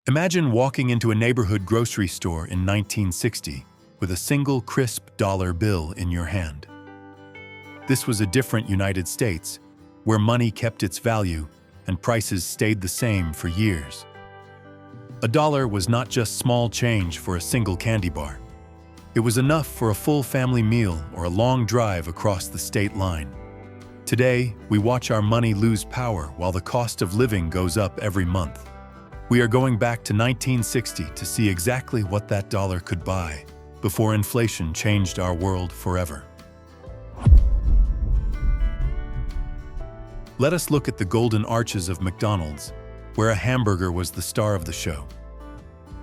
Imagine walking into a neighborhood grocery store in 1960 with a single crisp dollar bill in your hand. This was a different United States, where money kept its value and prices stayed the same for years. A dollar was not just small change for a single candy bar. It was enough for a full family meal or a long drive across the state line. Today, we watch our money lose power while the cost of living goes up every month. We are going back to 1960 to see exactly what that dollar could buy before inflation changed our world forever. Let us look at the golden arches of McDonald's, where a hamburger was the star of the show.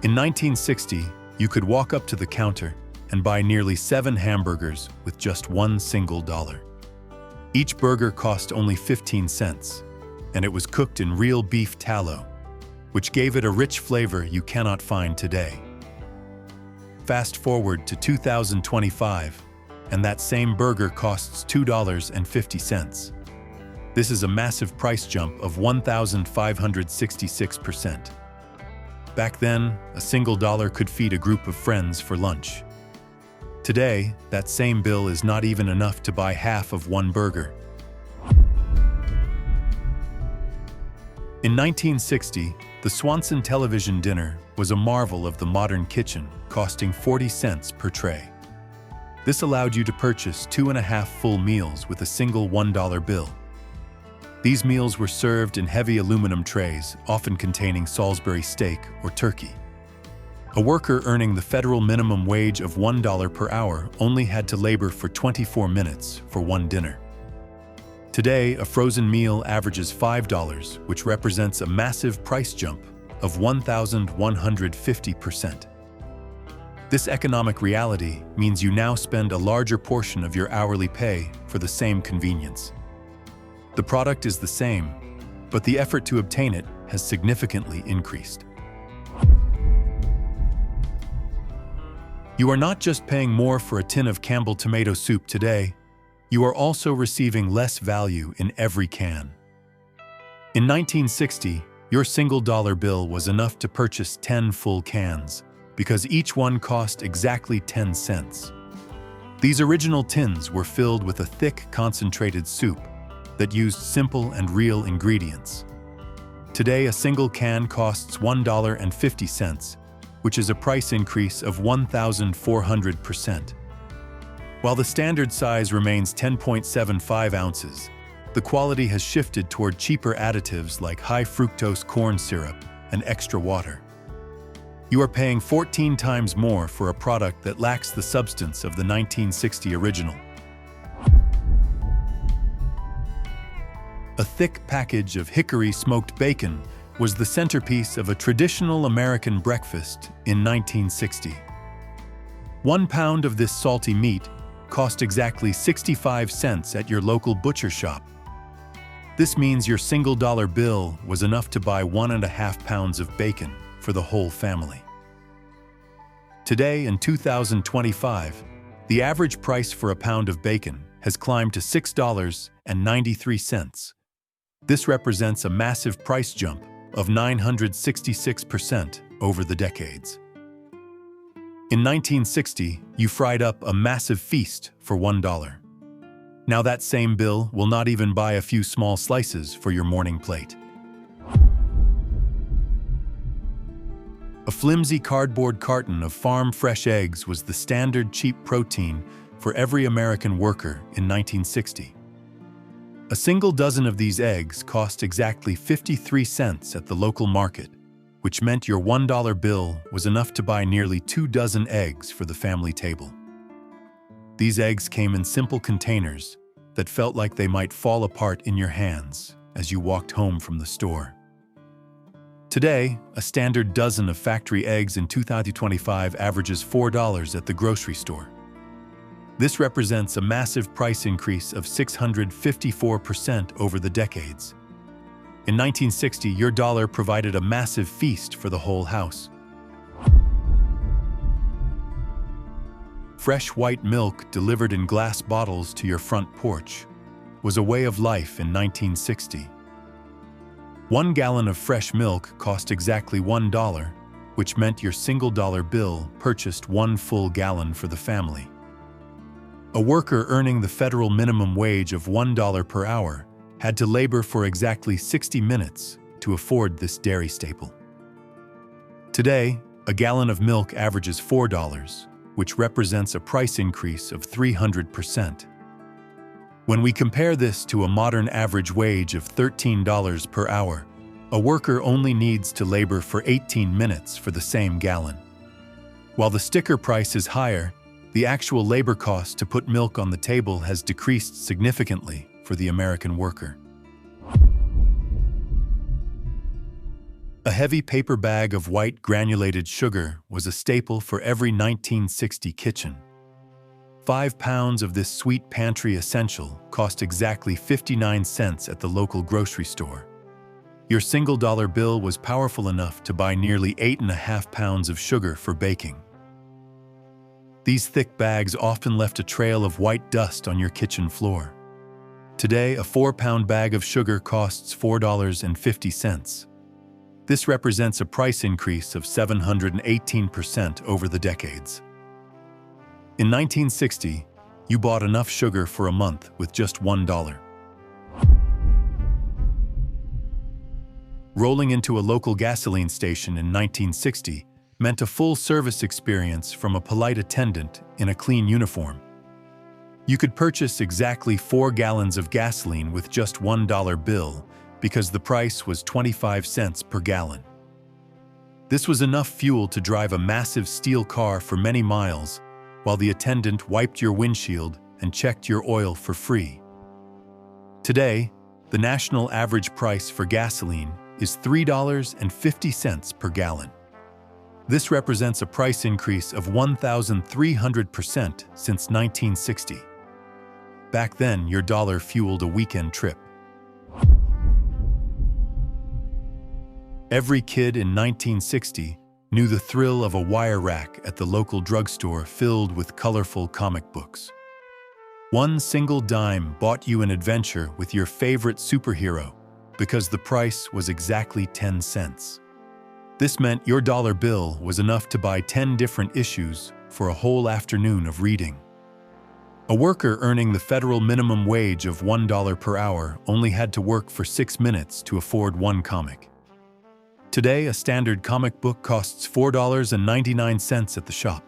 In 1960, you could walk up to the counter and buy nearly 7 hamburgers with just one single dollar. Each burger cost only 15 cents, and it was cooked in real beef tallow, which gave it a rich flavor you cannot find today. Fast forward to 2025, and that same burger costs $2.50. This is a massive price jump of 1,566%. Back then, a single dollar could feed a group of friends for lunch. Today, that same bill is not even enough to buy half of one burger. In 1960, the Swanson television dinner was a marvel of the modern kitchen, costing 40 cents per tray. This allowed you to purchase 2.5 full meals with a single $1 bill. These meals were served in heavy aluminum trays, often containing Salisbury steak or turkey. A worker earning the federal minimum wage of $1 per hour only had to labor for 24 minutes for one dinner. Today, a frozen meal averages $5, which represents a massive price jump of 1,150%. This economic reality means you now spend a larger portion of your hourly pay for the same convenience. The product is the same, but the effort to obtain it has significantly increased. You are not just paying more for a tin of Campbell tomato soup today, you are also receiving less value in every can. In 1960, your single dollar bill was enough to purchase 10 full cans, because each one cost exactly 10 cents. These original tins were filled with a thick, concentrated soup that used simple and real ingredients. Today, a single can costs $1.50, which is a price increase of 1,400%. While the standard size remains 10.75 ounces, the quality has shifted toward cheaper additives like high-fructose corn syrup and extra water. You are paying 14 times more for a product that lacks the substance of the 1960 original. A thick package of hickory smoked bacon was the centerpiece of a traditional American breakfast in 1960. 1 pound of this salty meat cost exactly 65 cents at your local butcher shop. This means your single dollar bill was enough to buy 1.5 pounds of bacon for the whole family. Today, in 2025, the average price for a pound of bacon has climbed to $6.93. This represents a massive price jump of 966% over the decades. In 1960, you fried up a massive feast for $1. Now that same bill will not even buy a few small slices for your morning plate. A flimsy cardboard carton of farm-fresh eggs was the standard cheap protein for every American worker in 1960. A single dozen of these eggs cost exactly 53 cents at the local market, which meant your $1 bill was enough to buy nearly 2 dozen eggs for the family table. These eggs came in simple containers that felt like they might fall apart in your hands as you walked home from the store. Today, a standard dozen of factory eggs in 2025 averages $4 at the grocery store. This represents a massive price increase of 654% over the decades. In 1960, your dollar provided a massive feast for the whole house. Fresh white milk delivered in glass bottles to your front porch was a way of life in 1960. 1 gallon of fresh milk cost exactly $1, which meant your single dollar bill purchased 1 full gallon for the family. A worker earning the federal minimum wage of $1 per hour had to labor for exactly 60 minutes to afford this dairy staple. Today, a gallon of milk averages $4, which represents a price increase of 300%. When we compare this to a modern average wage of $13 per hour, a worker only needs to labor for 18 minutes for the same gallon. While the sticker price is higher, the actual labor cost to put milk on the table has decreased significantly for the American worker. A heavy paper bag of white granulated sugar was a staple for every 1960 kitchen. 5 pounds of this sweet pantry essential cost exactly 59 cents at the local grocery store. Your single dollar bill was powerful enough to buy nearly 8.5 pounds of sugar for baking. These thick bags often left a trail of white dust on your kitchen floor. Today, a 4-pound bag of sugar costs $4.50. This represents a price increase of 718% over the decades. In 1960, you bought enough sugar for a month with just $1. Rolling into a local gasoline station in 1960 meant a full-service experience from a polite attendant in a clean uniform. You could purchase exactly 4 gallons of gasoline with just $1 bill because the price was 25 cents per gallon. This was enough fuel to drive a massive steel car for many miles, while the attendant wiped your windshield and checked your oil for free. Today, the national average price for gasoline is $3.50 per gallon. This represents a price increase of 1,300% since 1960. Back then, your dollar fueled a weekend trip. Every kid in 1960 knew the thrill of a wire rack at the local drugstore filled with colorful comic books. 1 single dime bought you an adventure with your favorite superhero because the price was exactly 10 cents. This meant your dollar bill was enough to buy 10 different issues for a whole afternoon of reading. A worker earning the federal minimum wage of $1 per hour only had to work for 6 minutes to afford 1 comic. Today, a standard comic book costs $4.99 at the shop.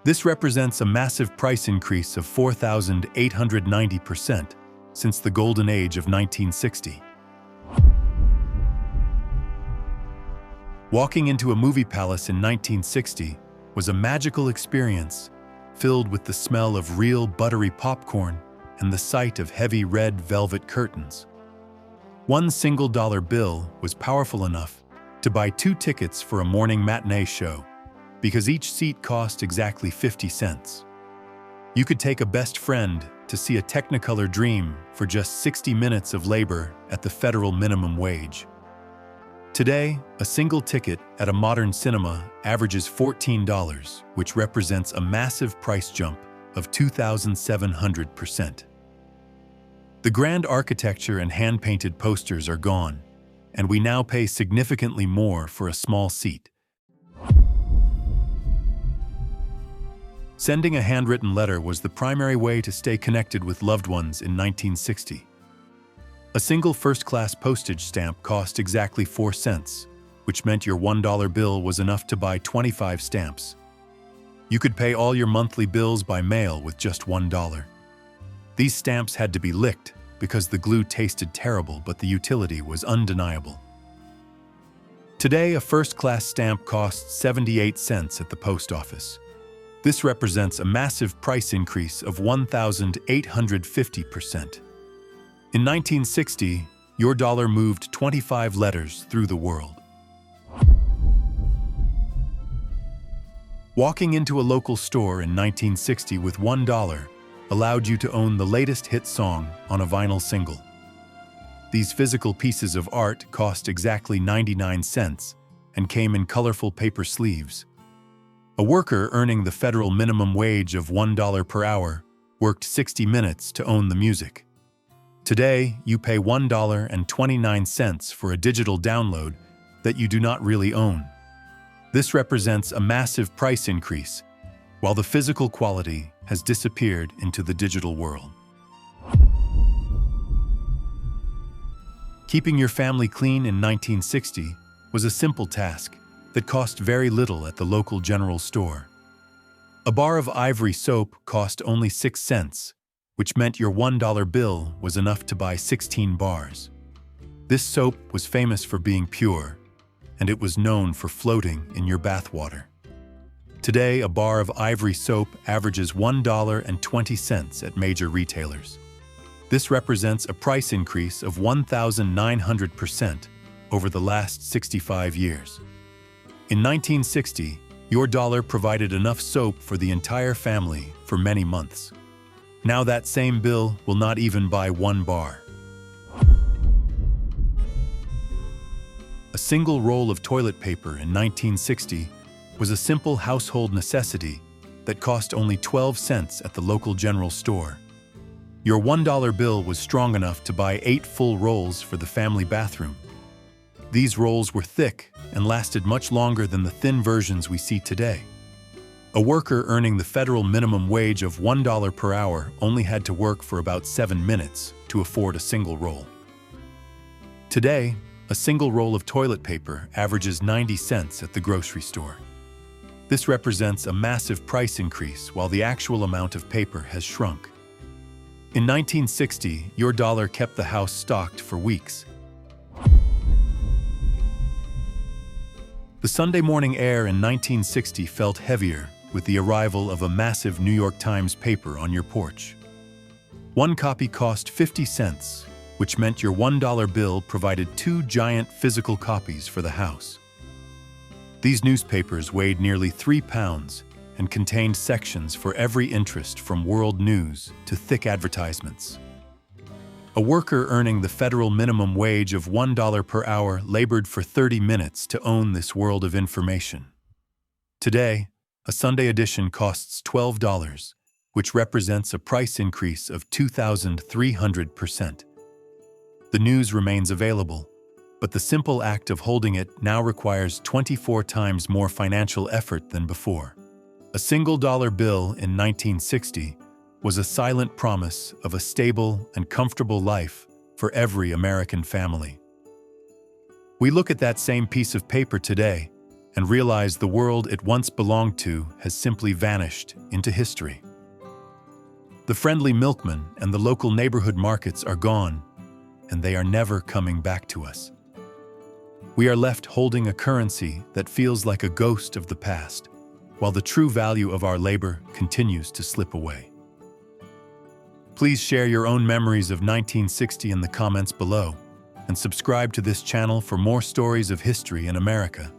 This represents a massive price increase of 4,890% since the golden age of 1960. Walking into a movie palace in 1960 was a magical experience filled with the smell of real buttery popcorn and the sight of heavy red velvet curtains. 1 single dollar bill was powerful enough to buy 2 tickets for a morning matinee show because each seat cost exactly 50 cents. You could take a best friend to see a Technicolor Dream for just 60 minutes of labor at the federal minimum wage. Today, a single ticket at a modern cinema averages $14, which represents a massive price jump of 2,700%. The grand architecture and hand-painted posters are gone, and we now pay significantly more for a small seat. Sending a handwritten letter was the primary way to stay connected with loved ones in 1960. A single first-class postage stamp cost exactly 4 cents, which meant your $1 bill was enough to buy 25 stamps. You could pay all your monthly bills by mail with just $1. These stamps had to be licked because the glue tasted terrible, but the utility was undeniable. Today, a first-class stamp costs 78 cents at the post office. This represents a massive price increase of 1,850%. In 1960, your dollar moved 25 letters through the world. Walking into a local store in 1960 with $1 allowed you to own the latest hit song on a vinyl single. These physical pieces of art cost exactly 99 cents and came in colorful paper sleeves. A worker earning the federal minimum wage of $1 per hour worked 60 minutes to own the music. Today, you pay $1.29 for a digital download that you do not really own. This represents a massive price increase, while the physical quality has disappeared into the digital world. Keeping your family clean in 1960 was a simple task that cost very little at the local general store. A bar of ivory soap cost only 6 cents, which meant your $1 bill was enough to buy 16 bars. This soap was famous for being pure, and it was known for floating in your bathwater. Today, a bar of ivory soap averages $1.20 at major retailers. This represents a price increase of 1,900% over the last 65 years. In 1960, your dollar provided enough soap for the entire family for many months. Now that same bill will not even buy 1 bar. A single roll of toilet paper in 1960 was a simple household necessity that cost only 12 cents at the local general store. Your $1 bill was strong enough to buy 8 full rolls for the family bathroom. These rolls were thick and lasted much longer than the thin versions we see today. A worker earning the federal minimum wage of $1 per hour only had to work for about 7 minutes to afford a single roll. Today, a single roll of toilet paper averages 90 cents at the grocery store. This represents a massive price increase while the actual amount of paper has shrunk. In 1960, your dollar kept the house stocked for weeks. The Sunday morning air in 1960 felt heavier with the arrival of a massive New York Times paper on your porch. One copy cost 50 cents, which meant your $1 bill provided 2 giant physical copies for the house. These newspapers weighed nearly 3 pounds and contained sections for every interest from world news to thick advertisements. A worker earning the federal minimum wage of $1 per hour labored for 30 minutes to own this world of information. Today, a Sunday edition costs $12, which represents a price increase of 2,300%. The news remains available, but the simple act of holding it now requires 24 times more financial effort than before. A single dollar bill in 1960 was a silent promise of a stable and comfortable life for every American family. We look at that same piece of paper today and realize the world it once belonged to has simply vanished into history. The friendly milkman and the local neighborhood markets are gone, and they are never coming back to us. We are left holding a currency that feels like a ghost of the past, while the true value of our labor continues to slip away. Please share your own memories of 1960 in the comments below, and subscribe to this channel for more stories of history in America.